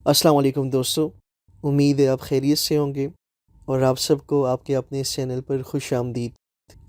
अस्सलाम वालेकुम दोस्तों। उम्मीद है आप खैरियत से होंगे और आप सबको आपके अपने इस चैनल पर खुशामदीद।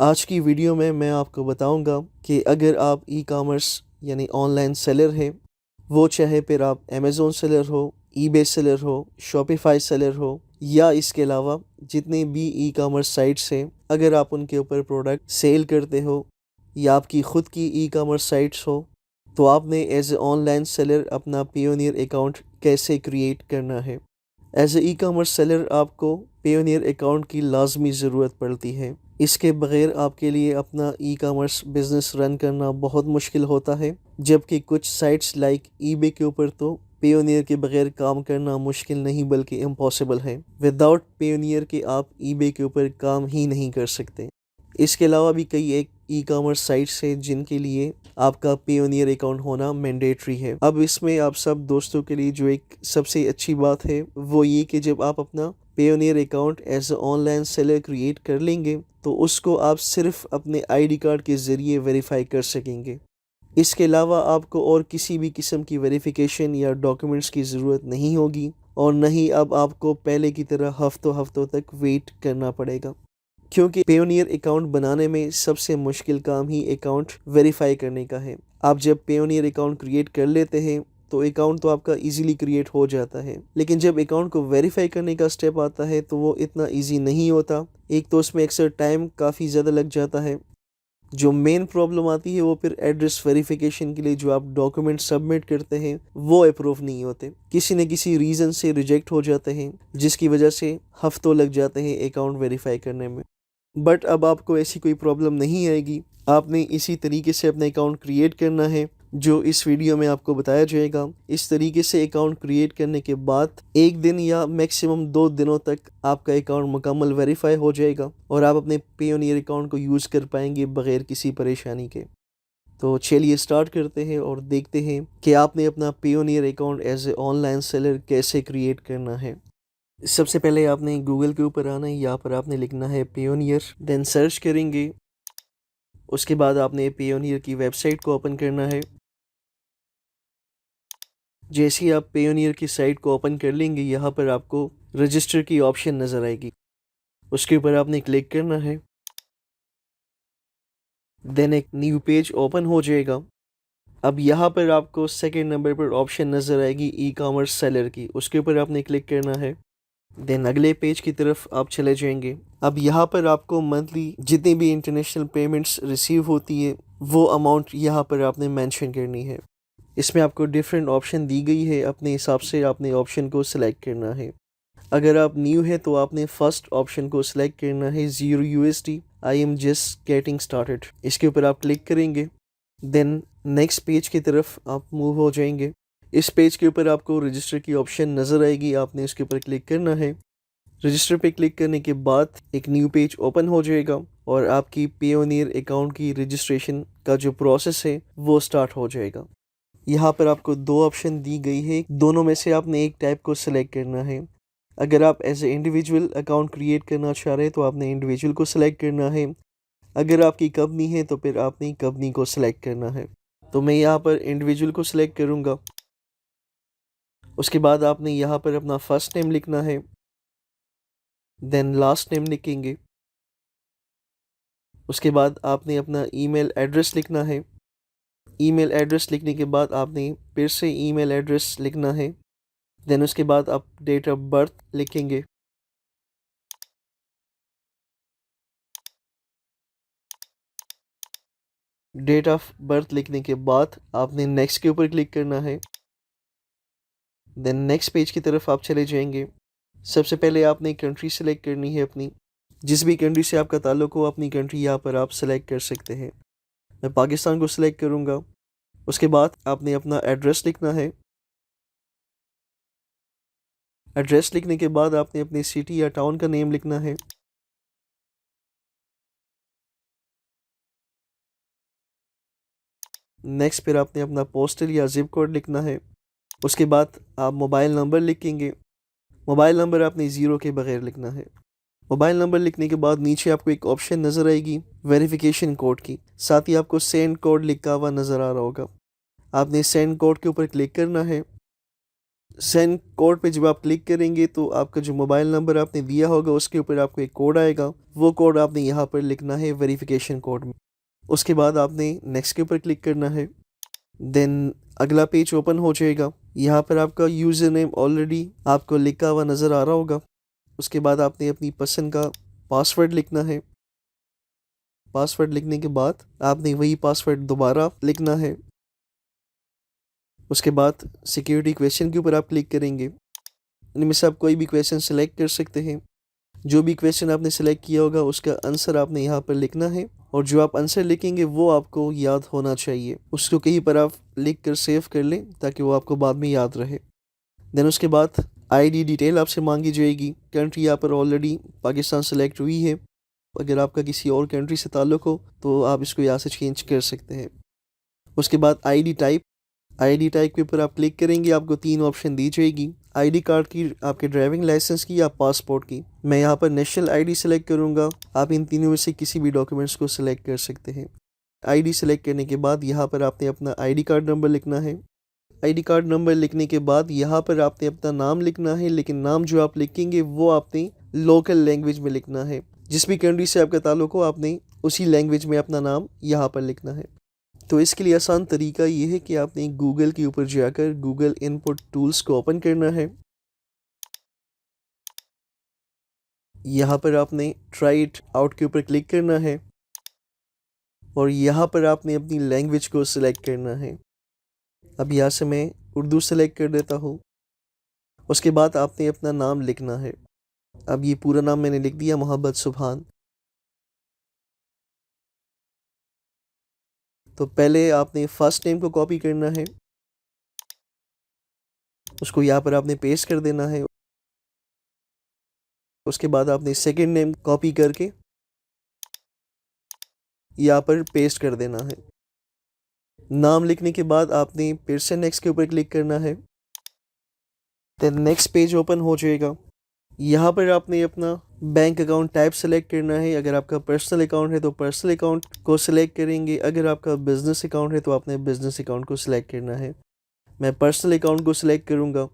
आज की वीडियो में मैं आपको बताऊंगा कि अगर आप ई-कॉमर्स यानी ऑनलाइन सेलर हैं, वो चाहे फिर आप अमेज़न सेलर हो, ईबे सेलर हो, शॉपिफ़ाई सेलर हो या इसके अलावा जितने भी ई-कॉमर्स साइट्स हैं, अगर आप उनके ऊपर प्रोडक्ट सेल करते हो या आपकी ख़ुद की ई-कॉमर्स साइट्स हो, तो आपने एज़ ए ऑनलाइन सेलर अपना पियोनियर अकाउंट कैसे क्रिएट करना है। एज़ ए ई-कॉमर्स सेलर आपको पियोनियर अकाउंट की लाज़मी ज़रूरत पड़ती है। इसके बगैर आपके लिए अपना ई-कॉमर्स बिज़नेस रन करना बहुत मुश्किल होता है, जबकि कुछ साइट्स लाइक ईबे के ऊपर तो पियोनियर के बगैर काम करना मुश्किल नहीं बल्कि इम्पॉसिबल है। विदाउट पियोनियर के आप ईबे के ऊपर काम ही नहीं कर सकते। इसके अलावा भी कई एक ई-कॉमर्स साइट्स हैं जिनके लिए आपका पियोनियर अकाउंट होना मैंडेटरी है। अब इसमें आप सब दोस्तों के लिए जो एक सबसे अच्छी बात है वो ये कि जब आप अपना pioneer account as a online seller create कर लेंगे तो उसको आप सिर्फ अपने आईडी कार्ड के ज़रिए वेरीफाई कर सकेंगे। इसके अलावा आपको और किसी भी किस्म की वेरिफिकेशन या डॉक्यूमेंट्स की ज़रूरत नहीं होगी और न ही अब आपको पहले की तरह हफ्तों हफ्तों तक वेट करना पड़ेगा, क्योंकि पेयोनियर अकाउंट बनाने में सबसे मुश्किल काम ही अकाउंट वेरीफाई करने का है। आप जब पेयोनियर अकाउंट क्रिएट कर लेते हैं तो अकाउंट तो आपका इजीली क्रिएट हो जाता है, लेकिन जब अकाउंट को वेरीफाई करने का स्टेप आता है तो वो इतना इजी नहीं होता। एक तो उसमें अक्सर टाइम काफ़ी ज़्यादा लग जाता है। जो मेन प्रॉब्लम आती है वो फिर एड्रेस वेरिफिकेशन के लिए जो आप डॉक्यूमेंट सबमिट करते हैं वो अप्रूव नहीं होते, किसी न किसी रीज़न से रिजेक्ट हो जाते हैं, जिसकी वजह से हफ्तों लग जाते हैं अकाउंट वेरीफाई करने में। बट अब आपको ऐसी कोई प्रॉब्लम नहीं आएगी। आपने इसी तरीके से अपना अकाउंट क्रिएट करना है जो इस वीडियो में आपको बताया जाएगा। इस तरीके से अकाउंट क्रिएट करने के बाद 1 दिन या मैक्सिमम 2 दिनों तक आपका अकाउंट मुकम्मल वेरीफाई हो जाएगा और आप अपने पियोनियर अकाउंट को यूज़ कर पाएंगे बगैर किसी परेशानी के। तो चलिए स्टार्ट करते हैं और देखते हैं कि आपने अपना pioneer account as a online seller कैसे क्रिएट करना है। सबसे पहले आपने गूगल के ऊपर आना है, यहाँ पर आपने लिखना है पियोनियर, देन सर्च करेंगे। उसके बाद आपने पियोनियर की वेबसाइट को ओपन करना है। जैसे ही आप पियोनियर की साइट को ओपन कर लेंगे, यहाँ पर आपको रजिस्टर की ऑप्शन नज़र आएगी, उसके ऊपर आपने क्लिक करना है। देन एक न्यू पेज ओपन हो जाएगा। अब यहाँ पर आपको सेकंड नंबर पर ऑप्शन नज़र आएगी ई कॉमर्स सेलर की, उसके ऊपर आपने क्लिक करना है। देन अगले पेज की तरफ आप चले जाएंगे। अब यहाँ पर आपको मंथली जितनी भी इंटरनेशनल पेमेंट्स रिसीव होती है वो अमाउंट यहाँ पर आपने मेंशन करनी है। इसमें आपको डिफरेंट ऑप्शन दी गई है, अपने हिसाब से आपने ऑप्शन को सिलेक्ट करना है। अगर आप न्यू है तो आपने फर्स्ट ऑप्शन को सिलेक्ट करना है, $0 I am just getting started. इसके ऊपर आप क्लिक करेंगे। देन नेक्स्ट पेज की तरफ आप मूव हो जाएंगे। इस पेज के ऊपर आपको रजिस्टर की ऑप्शन नज़र आएगी, आपने इसके ऊपर क्लिक करना है। रजिस्टर पे क्लिक करने के बाद एक न्यू पेज ओपन हो जाएगा और आपकी पियोनियर अकाउंट की रजिस्ट्रेशन का जो प्रोसेस है वो स्टार्ट हो जाएगा। यहाँ पर आपको 2 ऑप्शन दी गई है, दोनों में से आपने एक टाइप को सिलेक्ट करना है। अगर आप as a individual account create करना चाह रहे हैं तो आपने इंडिविजुअल को सिलेक्ट करना है। अगर आपकी कंपनी है तो फिर आपने कंपनी को सिलेक्ट करना है। तो मैं यहाँ पर इंडिविजुअल को सिलेक्ट करूँगा। उसके बाद आपने यहाँ पर अपना फर्स्ट नेम लिखना है, देन लास्ट नेम लिखेंगे। उसके बाद आपने अपना ईमेल एड्रेस लिखना है। ईमेल एड्रेस लिखने के बाद आपने फिर से ईमेल एड्रेस लिखना है। देन उसके बाद आप डेट ऑफ बर्थ लिखेंगे। डेट ऑफ बर्थ लिखने के बाद आपने नेक्स्ट के ऊपर क्लिक करना है। देन नेक्स्ट पेज की तरफ आप चले जाएंगे। सबसे पहले आपने कंट्री सेलेक्ट करनी है अपनी, जिस भी कंट्री से आपका ताल्लुक हो अपनी कंट्री यहाँ पर आप सेलेक्ट कर सकते हैं। मैं पाकिस्तान को सिलेक्ट करूँगा। उसके बाद आपने अपना एड्रेस लिखना है। एड्रेस लिखने के बाद आपने अपनी सिटी या टाउन का नेम लिखना है। नेक्स्ट फिर आपने अपना पोस्टल या जिप कोड लिखना है। उसके बाद आप मोबाइल नंबर लिखेंगे। मोबाइल नंबर आपने ज़ीरो के बगैर लिखना है। मोबाइल नंबर लिखने के बाद नीचे आपको एक ऑप्शन नज़र आएगी वेरिफिकेशन कोड की, साथ ही आपको सेंड कोड लिखा हुआ नज़र आ रहा होगा। आपने सेंड कोड के ऊपर क्लिक करना है। सेंड कोड पे जब आप क्लिक करेंगे तो आपका जो मोबाइल नंबर आपने दिया होगा उसके ऊपर आपको एक कोड आएगा, वो कोड आपने यहाँ पर लिखना है वेरिफिकेशन कोड में। उसके बाद आपने नेक्स्ट के ऊपर क्लिक करना है। देन अगला पेज ओपन हो जाएगा। यहाँ पर आपका यूज़र नेम ऑलरेडी आपको लिखा हुआ नज़र आ रहा होगा। उसके बाद आपने अपनी पसंद का पासवर्ड लिखना है। पासवर्ड लिखने के बाद आपने वही पासवर्ड दोबारा लिखना है। उसके बाद सिक्योरिटी क्वेश्चन के ऊपर आप क्लिक करेंगे। इनमें से आप कोई भी क्वेश्चन सिलेक्ट कर सकते हैं। जो भी क्वेश्चन आपने सिलेक्ट किया होगा उसका आंसर आपने यहाँ पर लिखना है, और जो आप आंसर लिखेंगे वो आपको याद होना चाहिए। उसको कहीं पर आप लिख कर सेव कर लें ताकि वो आपको बाद में याद रहे। देन उसके बाद आईडी डिटेल आपसे मांगी जाएगी। कंट्री यहाँ पर ऑलरेडी पाकिस्तान सेलेक्ट हुई है। अगर आपका किसी और कंट्री से ताल्लुक़ हो तो आप इसको यहाँ से चेंज कर सकते हैं। उसके बाद आईडी टाइप के ऊपर आप क्लिक करेंगे। आपको 3 ऑप्शन दी जाएगी, आईडी कार्ड की, आपके ड्राइविंग लाइसेंस की या पासपोर्ट की। मैं यहाँ पर नेशनल आईडी सेलेक्ट करूँगा। आप इन तीनों में से किसी भी डॉक्यूमेंट्स को सिलेक्ट कर सकते हैं। आईडी सेलेक्ट करने के बाद यहाँ पर आपने अपना आईडी कार्ड नंबर लिखना है। आईडी कार्ड नंबर लिखने के बाद यहाँ पर आपने अपना नाम लिखना है, लेकिन नाम जो आप लिखेंगे वो आपने लोकल लैंग्वेज में लिखना है। जिस भी कंट्री से आपका ताल्लुक़ हो आपने उसी लैंग्वेज में अपना नाम यहाँ पर लिखना है। तो इसके लिए आसान तरीका ये है कि आपने गूगल के ऊपर जाकर गूगल इनपुट टूल्स को ओपन करना है। यहाँ पर आपने ट्राई इट आउट के ऊपर क्लिक करना है और यहाँ पर आपने अपनी लैंग्वेज को सिलेक्ट करना है। अब यहाँ से मैं उर्दू सेलेक्ट कर देता हूँ। उसके बाद आपने अपना नाम लिखना है। अब ये पूरा नाम मैंने लिख दिया, मोहम्मद सुभान। तो पहले आपने फर्स्ट नेम को कॉपी करना है, उसको यहाँ पर आपने पेस्ट कर देना है। उसके बाद आपने सेकंड नेम कॉपी करके यहाँ पर पेस्ट कर देना है। नाम लिखने के बाद आपने फिर से नेक्स्ट के ऊपर क्लिक करना है। देन नेक्स्ट पेज ओपन हो जाएगा। यहाँ पर आपने अपना बैंक अकाउंट टाइप सेलेक्ट करना है। अगर आपका पर्सनल अकाउंट है तो पर्सनल अकाउंट को सिलेक्ट करेंगे। अगर आपका बिजनेस अकाउंट है तो आपने बिजनेस अकाउंट को सिलेक्ट करना है। मैं पर्सनल अकाउंट को सिलेक्ट करूँगा।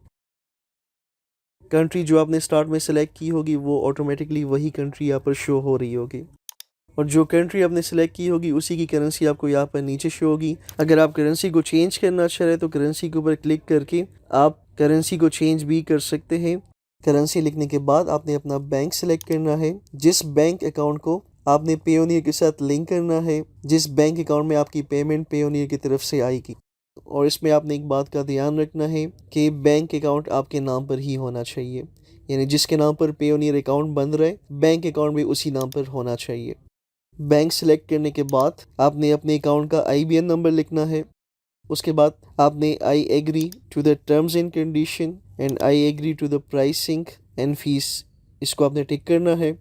कंट्री जो आपने स्टार्ट में सिलेक्ट की होगी वो ऑटोमेटिकली वही कंट्री यहाँ पर शो हो रही होगी, और जो कंट्री आपने सिलेक्ट की होगी उसी की करेंसी आपको यहाँ पर नीचे शो होगी। अगर आप करेंसी को चेंज करना चाह रहे हैं तो करेंसी के ऊपर क्लिक करके आप करेंसी को चेंज भी कर सकते हैं। करेंसी लिखने के बाद आपने अपना बैंक सेलेक्ट करना है। जिस बैंक अकाउंट को आपने पेयोनियर के साथ लिंक करना है, जिस बैंक अकाउंट में आपकी पेमेंट पेयोनियर की तरफ से आएगी। और इसमें आपने एक बात का ध्यान रखना है कि बैंक अकाउंट आपके नाम पर ही होना चाहिए, यानी जिसके नाम पर पेयोनियर अकाउंट बन रहा है बैंक अकाउंट भी उसी नाम पर होना चाहिए। बैंक सेलेक्ट करने के बाद आपने अपने अकाउंट का IBN नंबर लिखना है। उसके बाद आपने I agree to the terms and condition and I agree to the pricing and fees, इसको आपने टिक करना है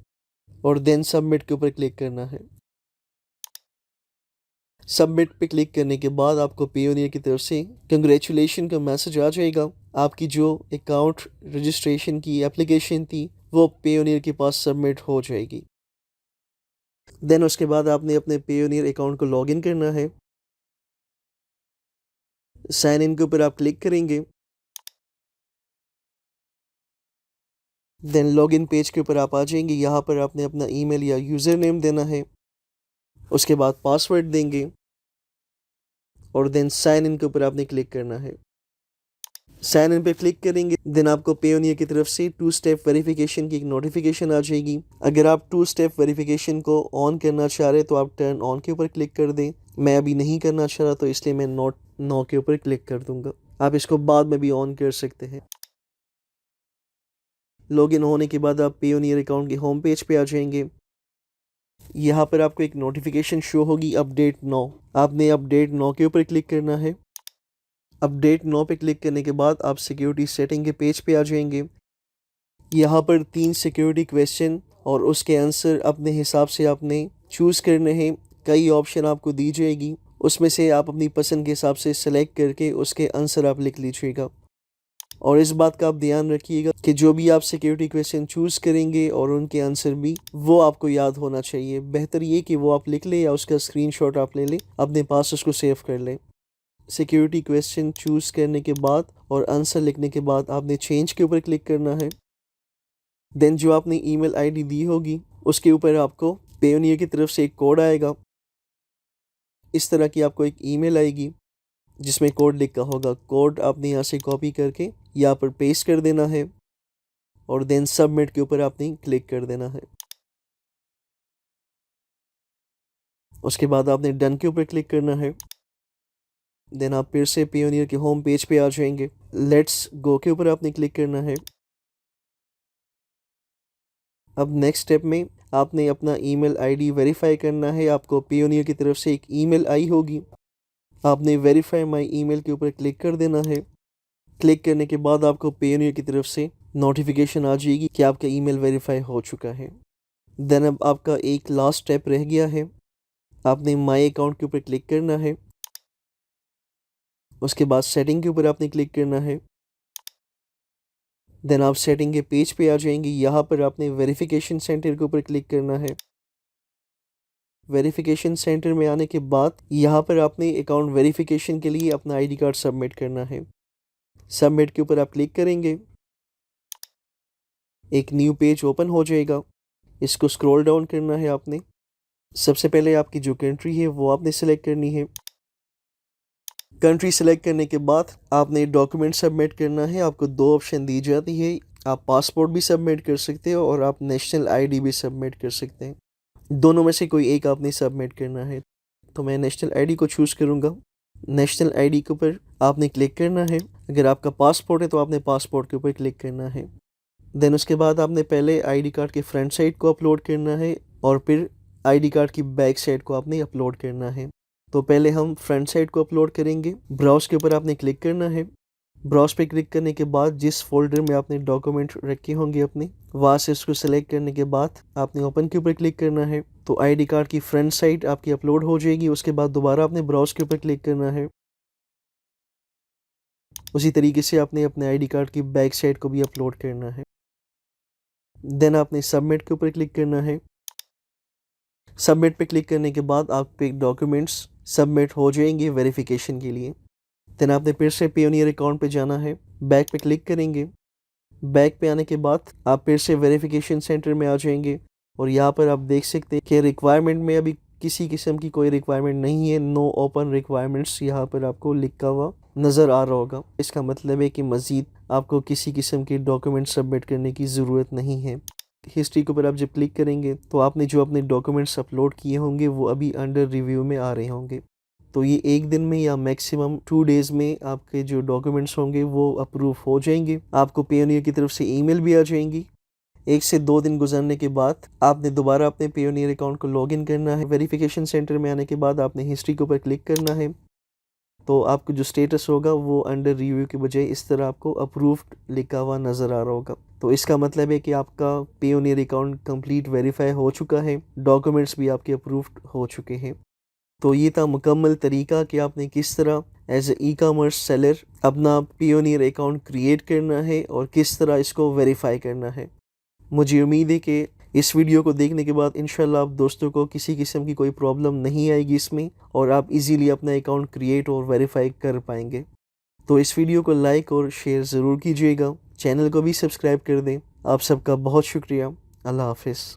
और देन सबमिट के ऊपर क्लिक करना है। सबमिट पे क्लिक करने के बाद आपको पेयोनियर की तरफ से कंग्रेचुलेशन का मैसेज आ जाएगा। आपकी जो अकाउंट रजिस्ट्रेशन की एप्लीकेशन थी वो पेयोनियर के पास सबमिट हो जाएगी। देन उसके बाद आपने अपने पेयोनियर अकाउंट को लॉगिन करना है। साइन इन के ऊपर आप क्लिक करेंगे। देन लॉगिन पेज के ऊपर आप आ जाएंगे। यहाँ पर आपने अपना ईमेल या यूज़र नेम देना है। उसके बाद पासवर्ड देंगे और देन साइन इन के ऊपर आपने क्लिक करना है। साइन इन पे क्लिक करेंगे, देन आपको पेयोनियर की तरफ से 2 स्टेप वेरिफिकेशन की एक नोटिफिकेशन आ जाएगी। अगर आप 2 स्टेप वेरिफिकेशन को ऑन करना चाह रहे तो आप टर्न ऑन के ऊपर क्लिक कर दें। मैं अभी नहीं करना चाह रहा तो इसलिए मैं नो के ऊपर क्लिक कर दूंगा। आप इसको बाद में भी ऑन कर सकते हैं। लॉगिन होने के बाद आप पेयोनियर अकाउंट के होम पेज पे आ जाएंगे। यहाँ पर आपको एक नोटिफिकेशन शो होगी अपडेट नो। आपने अपडेट नो के ऊपर क्लिक करना है। अपडेट नो पे क्लिक करने के बाद आप सिक्योरिटी सेटिंग के पेज पे आ जाएंगे। यहाँ पर 3 सिक्योरिटी क्वेश्चन और उसके आंसर अपने हिसाब से आपने चूज़ करने हैं। कई ऑप्शन आपको दी जाएगी, उसमें से आप अपनी पसंद के हिसाब से सेलेक्ट करके उसके आंसर आप लिख लीजिएगा। और इस बात का आप ध्यान रखिएगा कि जो भी आप सिक्योरिटी क्वेश्चन चूज़ करेंगे और उनके आंसर भी वो आपको याद होना चाहिए। बेहतर ये कि वो आप लिख लें या उसका स्क्रीनशॉट आप ले लें, अपने पास उसको सेव कर लें। सिक्योरिटी क्वेश्चन चूज़ करने के बाद और आंसर लिखने के बाद आपने चेंज के ऊपर क्लिक करना है। देन जो आपने ईमेल आईडी दी होगी उसके ऊपर आपको पेयोनियर की तरफ से एक कोड आएगा। इस तरह की आपको एक ईमेल आएगी जिसमें कोड लिखा होगा। कोड आपने यहाँ से कॉपी करके यहाँ पर पेस्ट कर देना है और देन सबमिट के ऊपर आपने क्लिक कर देना है। उसके बाद आपने डन के ऊपर क्लिक करना है। देन आप फिर से पेयोनियर के होम पेज पे आ जाएंगे। लेट्स गो के ऊपर आपने क्लिक करना है। अब नेक्स्ट स्टेप में आपने अपना ईमेल आईडी वेरीफाई करना है। आपको पेयोनियर की तरफ से एक ईमेल आई होगी, आपने वेरीफाई माई ईमेल के ऊपर क्लिक कर देना है। क्लिक करने के बाद आपको पेयोनियर की तरफ से नोटिफिकेशन आ जाएगी कि आपका ईमेल वेरीफाई हो चुका है। देन अब आपका एक लास्ट स्टेप रह गया है, आपने माई अकाउंट के ऊपर क्लिक करना है। उसके बाद सेटिंग के ऊपर आपने क्लिक करना है। देन आप सेटिंग के पेज पे आ जाएंगे। यहाँ पर आपने वेरिफिकेशन सेंटर के ऊपर क्लिक करना है। वेरिफिकेशन सेंटर में आने के बाद यहाँ पर आपने अकाउंट वेरिफिकेशन के लिए अपना आईडी कार्ड सबमिट करना है। सबमिट के ऊपर आप क्लिक करेंगे, एक न्यू पेज ओपन हो जाएगा। इसको स्क्रॉल डाउन करना है आपने। सबसे पहले आपकी जो कंट्री है वो आपने सेलेक्ट करनी है। कंट्री सेलेक्ट करने के बाद आपने डॉक्यूमेंट सबमिट करना है। आपको दो ऑप्शन दी जाती है, आप पासपोर्ट भी सबमिट कर सकते हो और आप नेशनल आईडी भी सबमिट कर सकते हैं। दोनों में से कोई एक आपने सबमिट करना है। तो मैं नेशनल आईडी को चूज़ करूँगा। नेशनल आईडी के ऊपर आपने क्लिक करना है। अगर आपका पासपोर्ट है तो आपने पासपोर्ट के ऊपर क्लिक करना है। देन उसके बाद आपने पहले आईडी कार्ड के फ्रंट साइड को अपलोड करना है और फिर आईडी कार्ड की बैक साइड को आपने अपलोड करना है। तो पहले हम फ्रंट साइड को अपलोड करेंगे। ब्राउज के ऊपर आपने क्लिक करना है। ब्राउज पे क्लिक करने के बाद जिस फोल्डर में आपने डॉक्यूमेंट रखे होंगे अपने, वहाँ से उसको सेलेक्ट करने के बाद आपने ओपन के ऊपर क्लिक करना है। तो आईडी कार्ड की फ्रंट साइड आपकी अपलोड हो जाएगी। उसके बाद दोबारा आपने ब्राउज के ऊपर क्लिक करना है। उसी तरीके से आपने अपने आईडी कार्ड की बैक साइड को भी अपलोड करना है। देन आपने सबमिट के ऊपर क्लिक करना है। सबमिट पे क्लिक करने के बाद आपके डॉक्यूमेंट्स सबमिट हो जाएंगे वेरिफिकेशन के लिए। देन आपने फिर से पेयोनियर अकाउंट पे जाना है, बैक पे क्लिक करेंगे। बैक पे आने के बाद आप फिर से वेरिफिकेशन सेंटर में आ जाएंगे और यहाँ पर आप देख सकते हैं कि रिक्वायरमेंट में अभी किसी किस्म की कोई रिक्वायरमेंट नहीं है। नो ओपन रिक्वायरमेंट्स यहाँ पर आपको लिखा हुआ नज़र आ रहा होगा। इसका मतलब है कि मज़ीद आपको किसी किस्म के डॉक्यूमेंट सबमिट करने की ज़रूरत नहीं है। हिस्ट्री के ऊपर आप जब क्लिक करेंगे तो आपने जो अपने डॉक्यूमेंट्स अपलोड किए होंगे वो अभी अंडर रिव्यू में आ रहे होंगे। तो ये एक दिन में या मैक्सिमम 2 डेज़ में आपके जो डॉक्यूमेंट्स होंगे वो अप्रूव हो जाएंगे। आपको पेयोनियर की तरफ से ईमेल भी आ जाएंगी। 1 से 2 दिन गुजरने के बाद आपने दोबारा अपने पेयोनियर अकाउंट को लॉगिन करना है। वेरिफिकेशन सेंटर में आने के बाद आपने हिस्ट्री के ऊपर क्लिक करना है। तो आपको जो स्टेटस होगा वो अंडर रिव्यू के बजाय इस तरह आपको अप्रूव्ड लिखा हुआ नज़र आ रहा होगा। तो इसका मतलब है कि आपका पेयोनियर अकाउंट कंप्लीट वेरीफाई हो चुका है, डॉक्यूमेंट्स भी आपके अप्रूव्ड हो चुके हैं। तो ये था मुकम्मल तरीका कि आपने किस तरह एज ए ई-कॉमर्स सेलर अपना पेयोनियर अकाउंट क्रिएट करना है और किस तरह इसको वेरीफाई करना है। मुझे उम्मीद है कि इस वीडियो को देखने के बाद इंशाल्लाह आप दोस्तों को किसी किस्म की कोई प्रॉब्लम नहीं आएगी इसमें और आप इजीली अपना अकाउंट क्रिएट और वेरीफाई कर पाएंगे। तो इस वीडियो को लाइक और शेयर ज़रूर कीजिएगा, चैनल को भी सब्सक्राइब कर दें। आप सबका बहुत शुक्रिया। अल्लाह हाफिज़।